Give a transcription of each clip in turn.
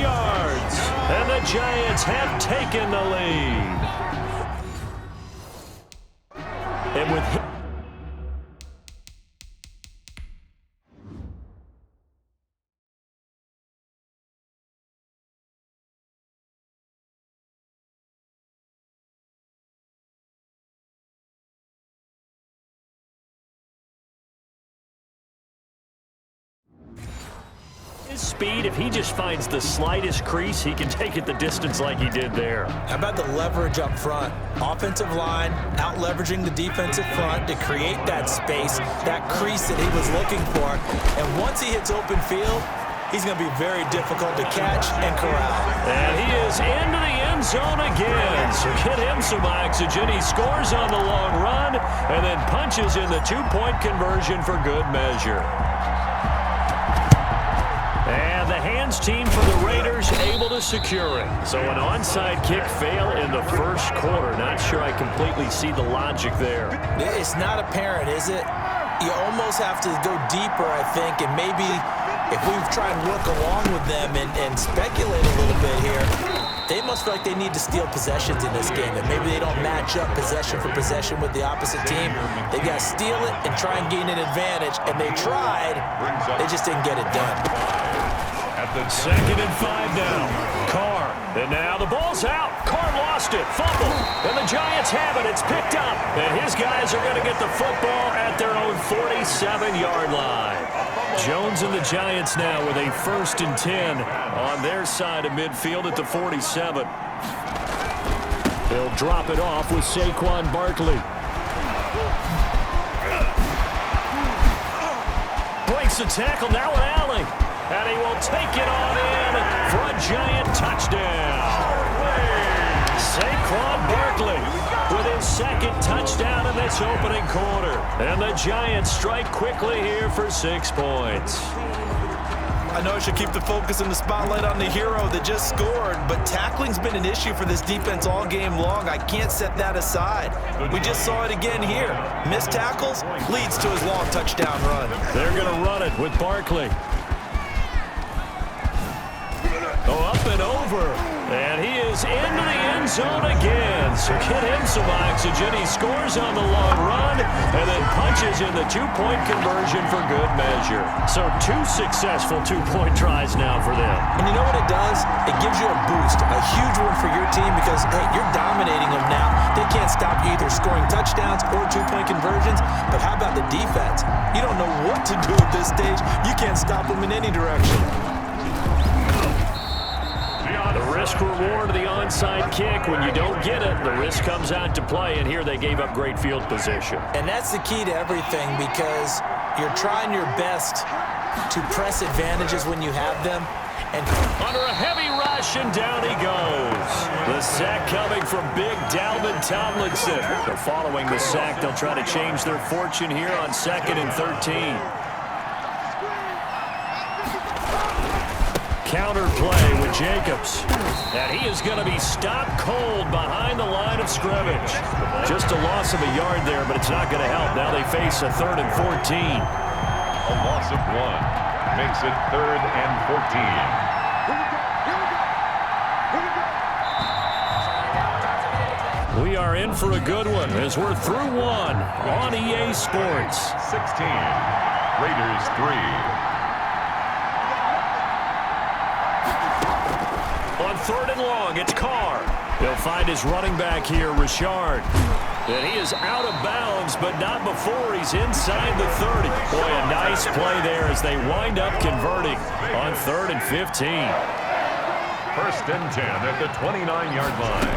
yards. And the Giants have taken the lead. And with his speed, if he just finds the slightest crease, he can take it the distance like he did there. How about the leverage up front? Offensive line out-leveraging the defensive front to create that space, that crease that he was looking for. And once he hits open field, he's going to be very difficult to catch and corral. And he is into the end zone again. So get him some oxygen. He scores on the long run and then punches in the two-point conversion for good measure. And the hands team for the Raiders able to secure it. So an onside kick fail in the first quarter. Not sure I completely see the logic there. It's not apparent, is it? You almost have to go deeper, I think, and maybe if we try and work along with them and speculate a little bit here, they must feel like they need to steal possessions in this game, and maybe they don't match up possession for possession with the opposite team. They got to steal it and try and gain an advantage, and they tried. They just didn't get it done. At the 2nd and 5 now. Carr. And now the ball's out. Carr lost it. Fumble. And the Giants have it. It's picked up. And his guys are going to get the football at their own 47-yard line. Jones and the Giants now with a 1st and 10 on their side of midfield at the 47. He'll drop it off with Saquon Barkley. Breaks the tackle. Now an alley. And he will take it on in for a Giant touchdown. Saquon Barkley with his 2nd touchdown in this opening quarter. And the Giants strike quickly here for 6 points. I know I should keep the focus and the spotlight on the hero that just scored, but tackling's been an issue for this defense all game long. I can't set that aside. We just saw it again here. Missed tackles leads to his long touchdown run. They're going to run it with Barkley. Up and over. And he is into the end zone again. So get him some oxygen. He scores on the long run and then punches in the two-point conversion for good measure. So 2 successful two-point tries now for them. And you know what it does? It gives you a boost, a huge one for your team because, hey, you're dominating them now. They can't stop you either scoring touchdowns or two-point conversions. But how about the defense? You don't know what to do at this stage. You can't stop them in any direction. The risk-reward of the onside kick. When you don't get it, the risk comes out to play, and here they gave up great field position. And that's the key to everything because you're trying your best to press advantages when you have them. And under a heavy rush, and down he goes. The sack coming from big Dalvin Tomlinson. But following the sack, they'll try to change their fortune here on 2nd and 13. Counter play with Jacobs. And he is going to be stopped cold behind the line of scrimmage. Just a loss of a yard there, but it's not going to help. Now they face a 3rd and 14. A loss of 1 makes it 3rd and 14. We are in for a good one as we're through 1 on EA Sports. 16, Raiders 3. On 3rd and long, it's Carr. He'll find his running back here, Richard. And he is out of bounds, but not before he's inside the 30. Boy, a nice play there as they wind up converting on 3rd and 15. 1st and 10 at the 29-yard line.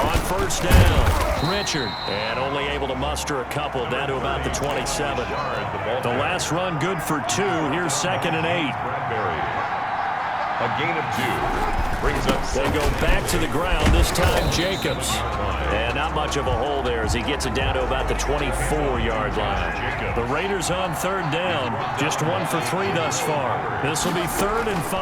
On 1st down, Richard. And only able to muster a couple down to about the 27. The last run good for 2. Here's 2nd and 8. A gain of 2. Brings up. They go back to the ground, this time Jacobs. And not much of a hole there as he gets it down to about the 24-yard line. The Raiders on 3rd down, just 1 for 3 thus far. This will be 3rd and 5.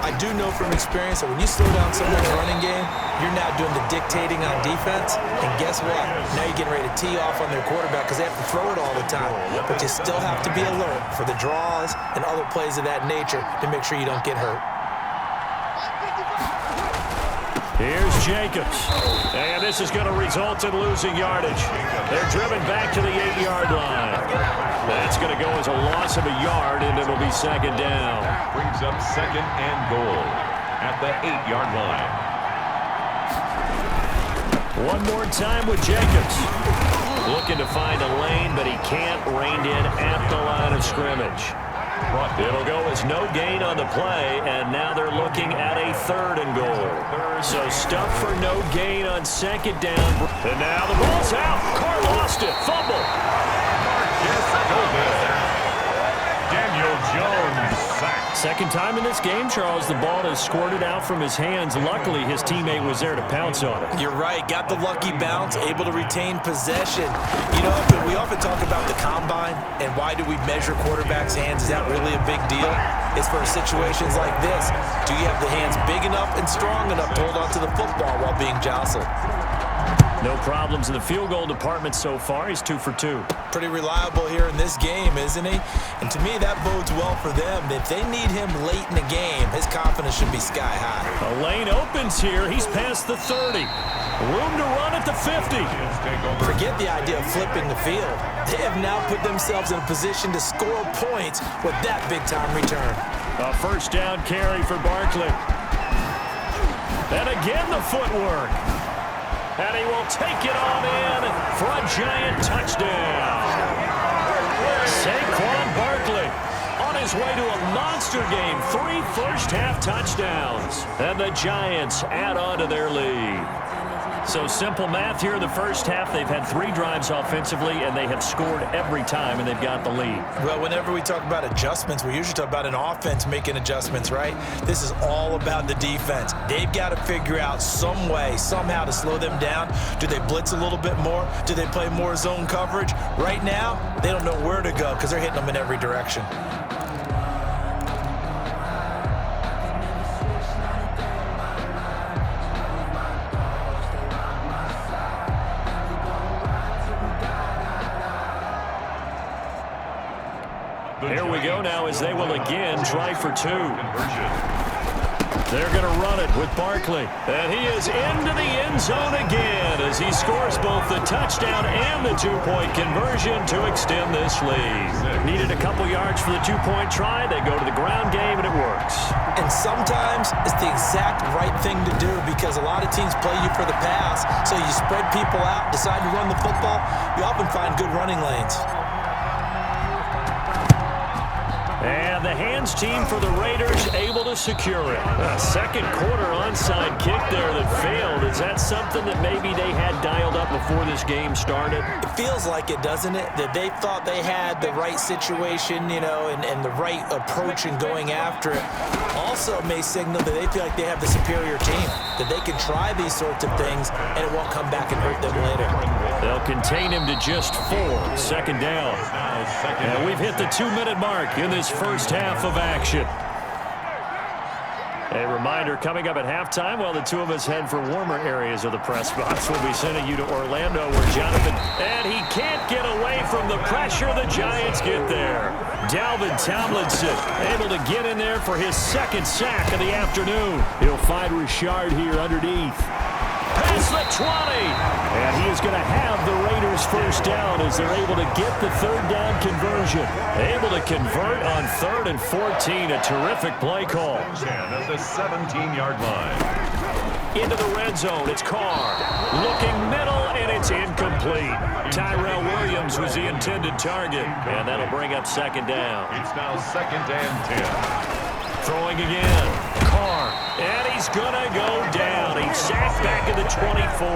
I do know from experience that when you slow down someone's running game, you're now doing the dictating on defense. And guess what? Now you're getting ready to tee off on their quarterback because they have to throw it all the time. But you still have to be alert for the draws and other plays of that nature to make sure you don't get hurt. Here's Jacobs. And this is going to result in losing yardage. They're driven back to the 8-yard line. That's going to go as a loss of a yard, and it'll be second down. Brings up second and goal at the 8-yard line. One more time with Jacobs. Looking to find a lane, but he can't rein in at the line of scrimmage. It'll go as no gain on the play, and now they're looking at a 3rd and goal. So stuff for no gain on second down. And now the ball's out. Carr lost it. Fumble. Daniel Jones sacked. Second time in this game, Charles, the ball has squirted out from his hands. Luckily, his teammate was there to pounce on it. You're right. Got the lucky bounce, able to retain possession. You know, we often talk about the combine and why do we measure quarterbacks' hands. Is that really a big deal? It's for situations like this. Do you have the hands big enough and strong enough to hold onto the football while being jostled? No problems in the field goal department so far. He's 2 for 2. Pretty reliable here in this game, isn't he? And to me, that bodes well for them. If they need him late in the game, his confidence should be sky high. A lane opens here. He's past the 30. Room to run at the 50. Forget the idea of flipping the field. They have now put themselves in a position to score points with that big-time return. A first down carry for Barkley. And again the footwork. And he will take it on in for a giant touchdown. Saquon Barkley on his way to a monster game. 3 first-half touchdowns. And the Giants add on to their lead. So simple math here in the first half. They've had 3 drives offensively, and they have scored every time, and they've got the lead. Well, whenever we talk about adjustments, we usually talk about an offense making adjustments, right? This is all about the defense. They've got to figure out some way, somehow to slow them down. Do they blitz a little bit more? Do they play more zone coverage? Right now, they don't know where to go because they're hitting them in every direction. Here we go now as they will again try for 2. They're going to run it with Barkley. And he is into the end zone again as he scores both the touchdown and the 2-point conversion to extend this lead. Needed a couple yards for the 2-point try. They go to the ground game, and it works. And sometimes it's the exact right thing to do because a lot of teams play you for the pass. So you spread people out, decide to run the football. You often find good running lanes. And the hands team for the Raiders able to secure it. A second quarter onside kick there that failed. Is that something that maybe they had dialed up before this game started? It feels like it, doesn't it? That they thought they had the right situation, you know, and the right approach in going after it. Also may signal that they feel like they have the superior team, that they can try these sorts of things and it won't come back and hurt them later. They'll contain him to just 4. Second down. And we've hit the 2-minute mark in this first half of action. A reminder coming up at halftime while the two of us head for warmer areas of the press box. We'll be sending you to Orlando where Jonathan, and he can't get away from the pressure. The Giants get there. Dalvin Tomlinson able to get in there for his 2nd sack of the afternoon. He'll find Richard here underneath. Past the 20. And he is going to have the Raiders first down as they're able to get the 3rd down conversion. Able to convert on 3rd and 14. A terrific play call. 10 at the 17-yard line. Into the red zone. It's Carr. Looking middle, and it's incomplete. Tyrell Williams was the intended target. And that'll bring up 2nd down. It's now 2nd and 10. Throwing again. Carr. And he's going to go down. He's sacked back at the 24.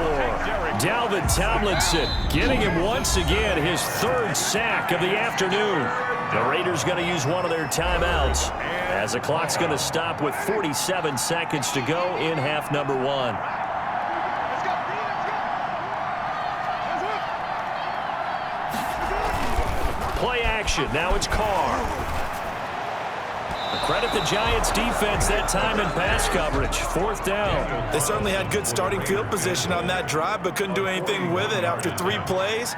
Dalvin Tomlinson getting him once again his 3rd sack of the afternoon. The Raiders going to use one of their timeouts as the clock's going to stop with 47 seconds to go in half number 1. Play action. Now it's Carr. Credit the Giants defense that time in pass coverage. 4th down. They certainly had good starting field position on that drive, but couldn't do anything with it after 3 plays.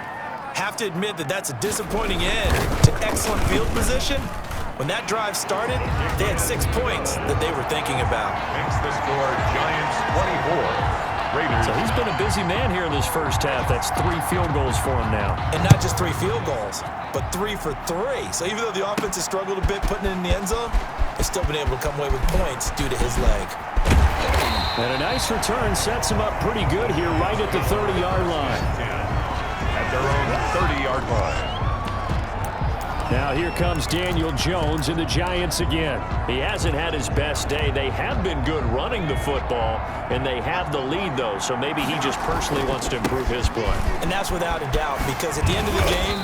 Have to admit that that's a disappointing end to excellent field position. When that drive started, they had 6 points that they were thinking about. Makes the score Giants 24. Raiders. So he's been a busy man here in this first half. That's 3 field goals for him now. And not just 3 field goals, but 3 for 3. So even though the offense has struggled a bit putting it in the end zone, they've still been able to come away with points due to his leg. And a nice return sets him up pretty good here right at the 30-yard line. At their own 30-yard line. Now here comes Daniel Jones and the Giants again. He hasn't had his best day. They have been good running the football, and they have the lead, though, so maybe he just personally wants to improve his play. And that's without a doubt, because at the end of the game,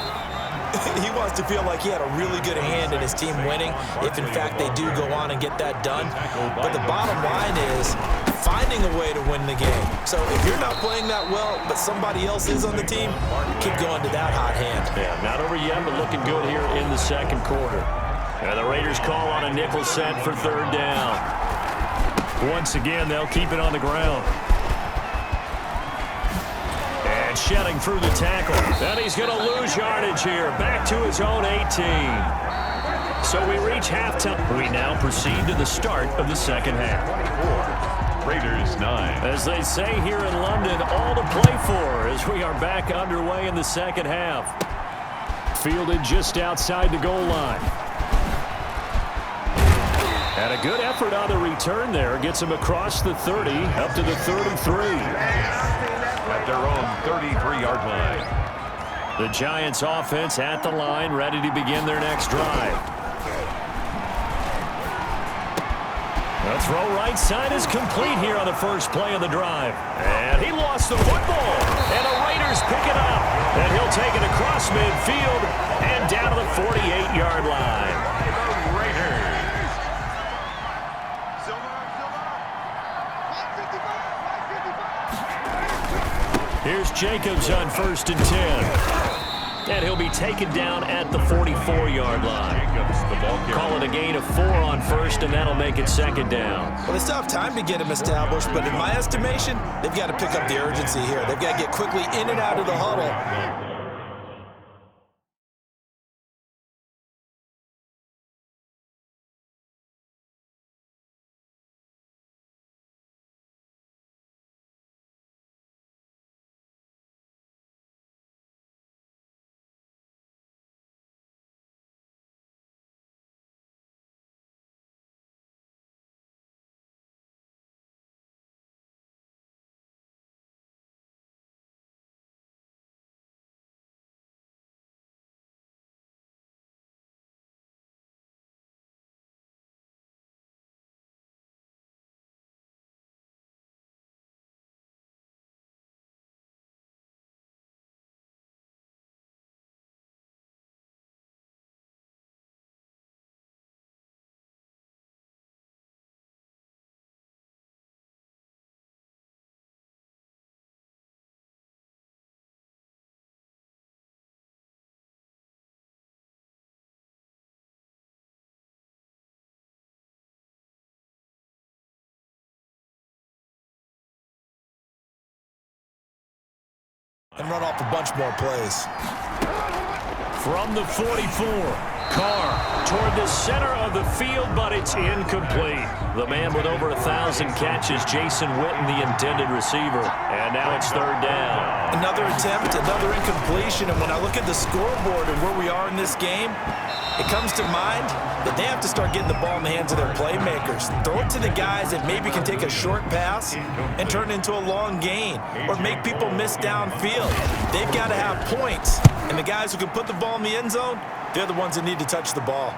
he wants to feel like he had a really good hand in his team winning, if in fact they do go on and get that done. But the bottom line is finding a way to win the game. So if you're not playing that well, but somebody else is on the team, keep going to that hot hand. Yeah, not over yet, but looking good here in the second quarter. And the Raiders call on a nickel set for 3rd down. Once again, they'll keep it on the ground. And shedding through the tackle. And he's going to lose yardage here. Back to his own 18. So we reach halftime. We now proceed to the start of the second half. 24. Raiders 9. As they say here in London, all to play for as we are back underway in the second half. Fielded just outside the goal line. And a good effort on the return there. Gets him across the 30, up to the 33. At their own 33-yard line. The Giants offense at the line, ready to begin their next drive. The throw right side is complete here on the first play of the drive. And he lost the football. And the Raiders pick it up. And he'll take it across midfield and down to the 48-yard line. Raiders. Here's Jacobs on 1st and 10. And he'll be taken down at the 44-yard line. Jacobs, the ball carrier. Call it a gain of 4 on 1st, and that'll make it 2nd down. Well, they still have time to get him established, but in my estimation, they've got to pick up the urgency here. They've got to get quickly in and out of the huddle. And run off a bunch more plays. From the 44, Carr toward the center of the field, but it's incomplete. The man with over 1,000 catches, Jason Witten, the intended receiver. And now it's 3rd down. Another attempt, another incompletion. And when I look at the scoreboard and where we are in this game, it comes to mind that they have to start getting the ball in the hands of their playmakers. Throw it to the guys that maybe can take a short pass and turn it into a long gain or make people miss downfield. They've got to have points. And the guys who can put the ball in the end zone, they're the ones that need to touch the ball.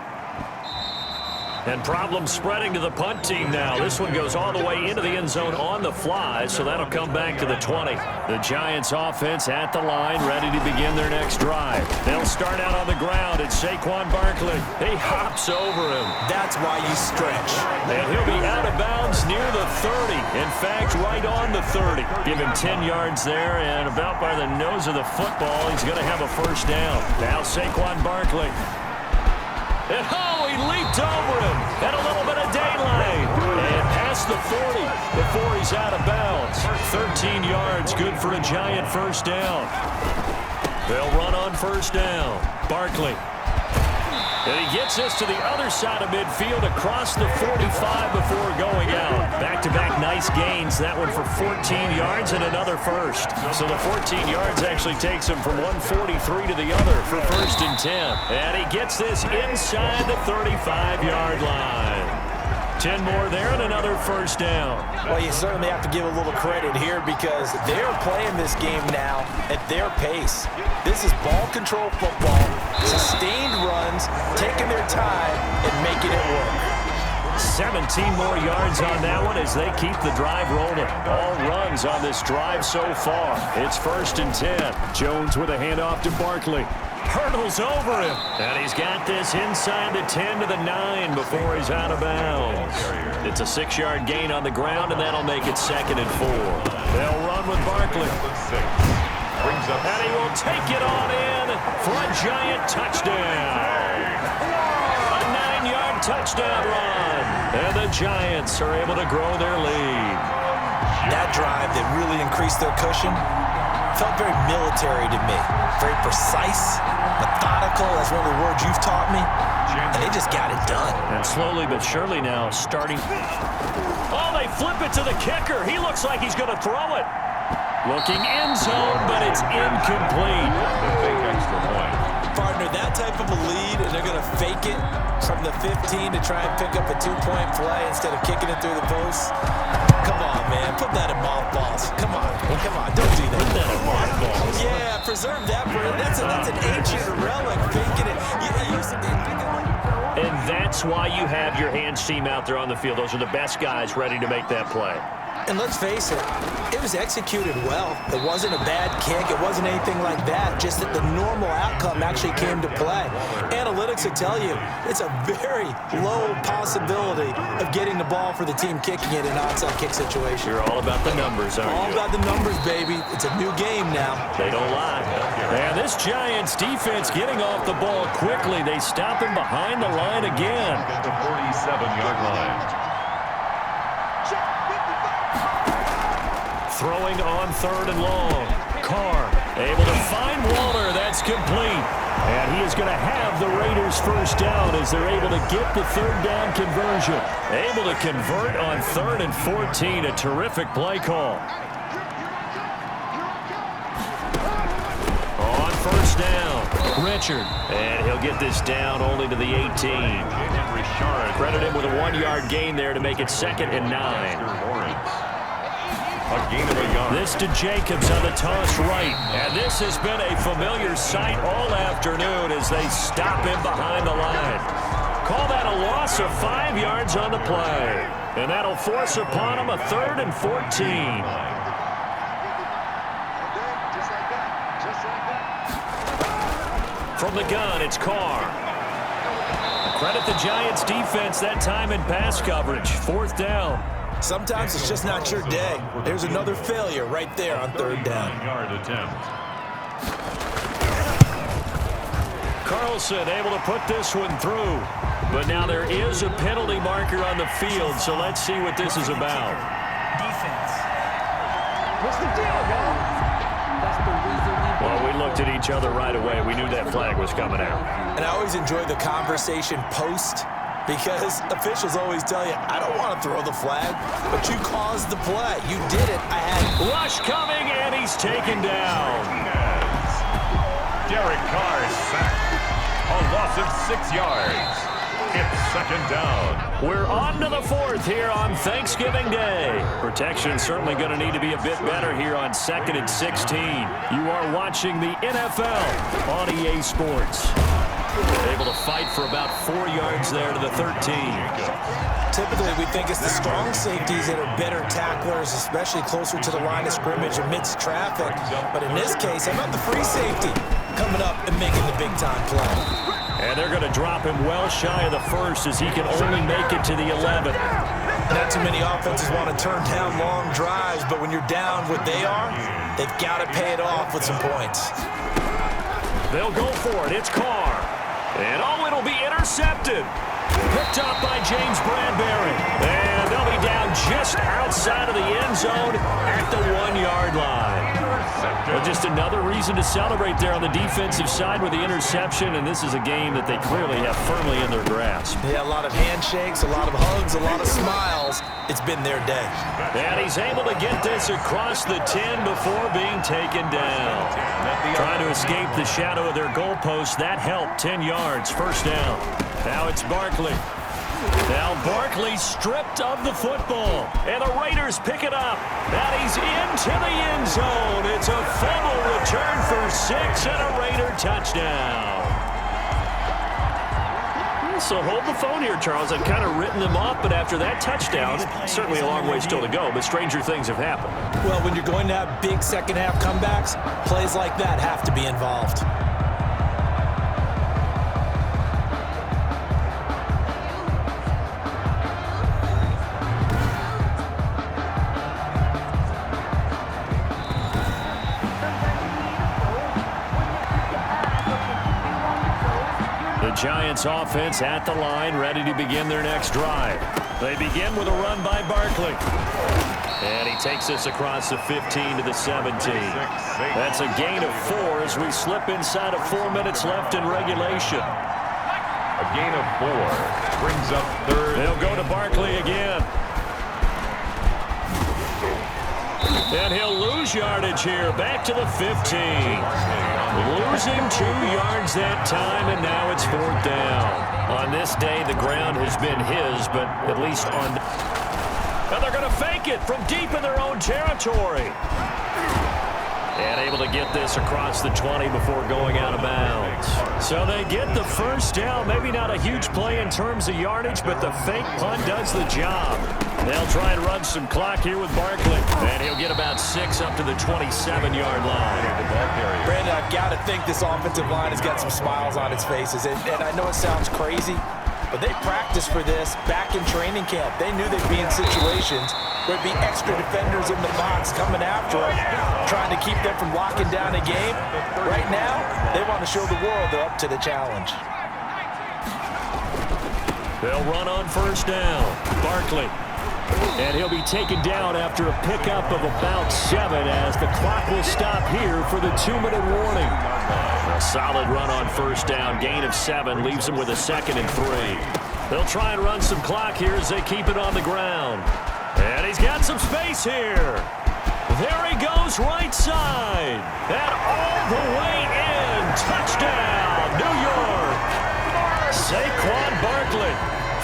And problems spreading to the punt team now. This one goes all the way into the end zone on the fly, so that'll come back to the 20. The Giants offense at the line, ready to begin their next drive. They'll start out on the ground. It's Saquon Barkley. He hops over him. That's why you stretch. And he'll be out of bounds near the 30. In fact, right on the 30. Give him 10 yards there, and about by the nose of the football, he's going to have a 1st down. Now Saquon Barkley. And he leaped over him. And a little bit of daylight. And past the 40 before he's out of bounds. 13 yards, good for a Giant 1st down. They'll run on 1st down. Barkley. And he gets this to the other side of midfield across the 45 before going out. Back-to-back nice gains. That one for 14 yards and another first. So the 14 yards actually takes him from 143 to the other for 1st and 10. And he gets this inside the 35-yard line. 10 more there and another first down. Well, you certainly have to give a little credit here because they're playing this game now at their pace. This is ball control football, sustained runs, taking their time and making it work. 17 more yards on that one as they keep the drive rolling. All runs on this drive so far. It's 1st and 10. Jones with a handoff to Barkley. Hurdles over him. And he's got this inside the 10 to the 9 before he's out of bounds. It's a 6-yard gain on the ground, and that'll make it 2nd and 4. They'll run with Barkley. And he will take it on in for a Giant touchdown. A 9-yard touchdown run. And the Giants are able to grow their lead. That drive that really increased their cushion felt very military to me. Very precise, methodical. That's one of the words you've taught me. And they just got it done. And slowly but surely now starting. Oh, they flip it to the kicker. He looks like he's going to throw it. Looking end zone, but it's incomplete. Big extra point. Partner, that type of a lead, and they're going to fake it from the 15 to try and pick up a 2-point play instead of kicking it through the post. Come on, man. Put that in mothballs. Come on. Don't do that. Put that in mothballs. Yeah, preserve that. That's an ancient relic. Faking it. And that's why you have your hands team out there on the field. Those are the best guys ready to make that play. And let's face it, it was executed well. It wasn't a bad kick. It wasn't anything like that. Just that the normal outcome actually came to play. Analytics will tell you it's a very low possibility of getting the ball for the team kicking it in an onside kick situation. You're all about the numbers, aren't you? All about the numbers, baby. It's a new game now. They don't lie. And this Giants defense getting off the ball quickly. They stop him behind the line again. At the 47-yard line. Throwing on 3rd and long. Carr able to find Waller. That's complete. And he is going to have the Raiders first down as they're able to get the 3rd down conversion. Able to convert on 3rd and 14. A terrific play call. On 1st down, Richard. And he'll get this down only to the 18. Credit him with a 1-yard gain there to make it 2nd and 9. A gain of a yard. This to Jacobs on the toss right. And this has been a familiar sight all afternoon as they stop him behind the line. Call that a loss of 5 yards on the play. And that'll force upon him a 3rd and 14. From the gun, it's Carr. Credit the Giants defense that time in pass coverage. 4th down. Sometimes it's just not your day. There's another failure right there on 3rd down. Yard attempt. Carlson able to put this one through. But now there is a penalty marker on the field, so let's see what this is about. Defense. What's the deal, y'all? That's the reason Well, we looked at each other right away. We knew that flag was coming out. And I always enjoy the conversation post because officials always tell you, I don't want to throw the flag, but you caused the play. You did it. I had Rush coming, and he's taken down. Derek Carr sacked. A loss of 6 yards. It's 2nd down. We're on to the 4th here on Thanksgiving Day. Protection's certainly going to need to be a bit better here on 2nd and 16. You are watching the NFL on EA Sports. Able to fight for about 4 yards there to the 13. Typically, we think it's the strong safeties that are better tacklers, especially closer to the line of scrimmage amidst traffic. But in this case, how about the free safety coming up and making the big-time play? And they're going to drop him well shy of the 1st as he can only make it to the 11. Not too many offenses want to turn down long drives, but when you're down what they are, they've got to pay it off with some points. They'll go for it. It's Carr. And oh, it'll be intercepted. Picked up by James Bradbury. And they'll be down just outside of the end zone at the 1-yard line. Well, just another reason to celebrate there on the defensive side with the interception, and this is a game that they clearly have firmly in their grasp. Yeah, a lot of handshakes, a lot of hugs, a lot of smiles. It's been their day. And he's able to get this across the 10 before being taken down. Trying to escape the shadow of their goalpost. That helped. 10 yards, first down. Now it's Barkley. Now Barkley stripped of the football. And the Raiders pick it up. And he's into the end zone. It's a fumble return for 6 and a Raider touchdown. So hold the phone here, Charles. I've kind of written them off, but after that touchdown, certainly a long way still to go, but stranger things have happened. Well, when you're going to have big second-half comebacks, plays like that have to be involved. Giants offense at the line, ready to begin their next drive. They begin with a run by Barkley. And he takes this across the 15 to the 17. That's a gain of 4 as we slip inside of 4 minutes left in regulation. A gain of 4 brings up third. They'll go to Barkley again. And he'll lose yardage here, back to the 15. Losing 2 yards that time, and now it's 4th down. On this day, the ground has been his, but at least on... And they're going to fake it from deep in their own territory. And able to get this across the 20 before going out of bounds. So they get the first down. Maybe not a huge play in terms of yardage, but the fake punt does the job. They'll try and run some clock here with Barkley. And he'll get about 6 up to the 27-yard line. Brandon, I've got to think this offensive line has got some smiles on its faces. And I know it sounds crazy, but they practiced for this back in training camp. They knew they'd be in situations where there'd be extra defenders in the box coming after them, trying to keep them from locking down a game. Right now, they want to show the world they're up to the challenge. They'll run on first down. Barkley. And he'll be taken down after a pickup of about 7 as the clock will stop here for the 2-minute warning. A solid run on first down. Gain of 7 leaves him with a 2nd and 3. They'll try and run some clock here as they keep it on the ground. And he's got some space here. There he goes right side. And all the way in. Touchdown, New York. Saquon Barkley.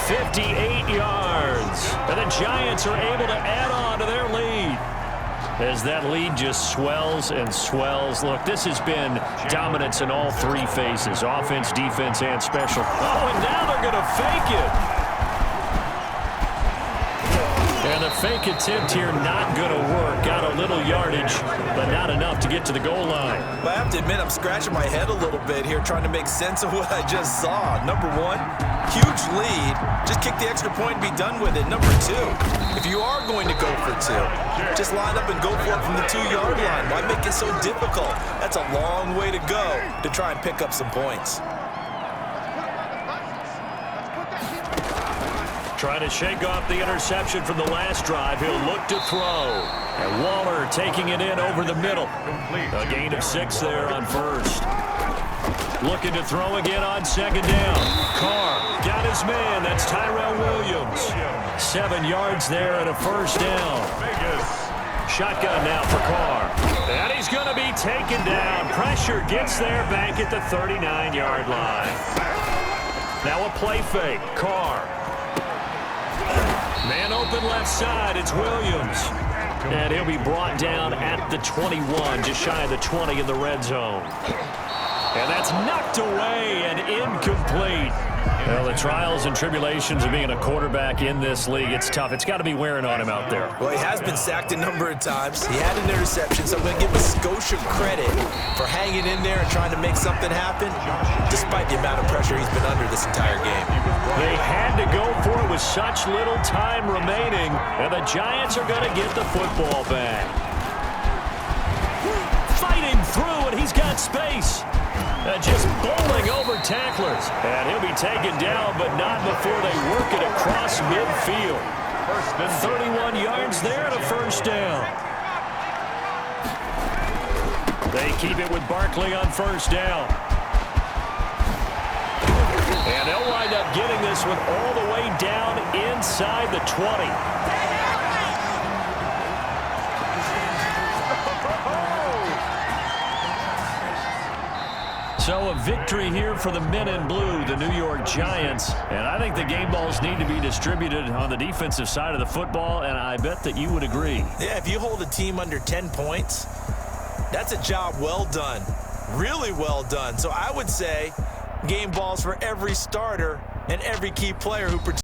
58 yards. And the Giants are able to add on to their lead. As that lead just swells and swells. Look, this has been dominance in all 3 phases. Offense, defense, and special. Oh, and now they're going to fake it. And the fake attempt here not going to work. Got a little yardage, but not enough to get to the goal line. But I have to admit, I'm scratching my head a little bit here trying to make sense of what I just saw. Number 1, huge lead. Just kick the extra point and be done with it. Number 2, if you are going to go for 2, just line up and go for it from the 2-yard line. Why make it so difficult? That's a long way to go to try and pick up some points. Trying to shake off the interception from the last drive. He'll look to throw. And Waller taking it in over the middle. A gain of 6 there on first. Looking to throw again on 2nd down. Carr got his man. That's Tyrell Williams. 7 yards there and a first down. Shotgun now for Carr. And he's going to be taken down. Pressure gets there back at the 39-yard line. Now a play fake. Carr. Man open left side, it's Williams. And he'll be brought down at the 21, just shy of the 20 in the red zone. And that's knocked away and incomplete. Well, the trials and tribulations of being a quarterback in this league, it's tough. It's got to be wearing on him out there. Well, he has been sacked a number of times. He had an interception, so I'm going to give him Scotia credit for hanging in there and trying to make something happen, despite the amount of pressure he's been under this entire game. They had to go for it with such little time remaining, and the Giants are going to get the football back. Fighting through, and he's got space. Just bowling over tacklers. And he'll be taken down, but not before they work it across midfield. 31 yards there and a first down. They keep it with Barkley on first down. And they'll wind up getting this one all the way down inside the 20. So a victory here for the men in blue, the New York Giants. And I think the game balls need to be distributed on the defensive side of the football, and I bet that you would agree. Yeah, if you hold a team under 10 points, that's a job well done. Really well done. So I would say game balls for every starter and every key player who participates.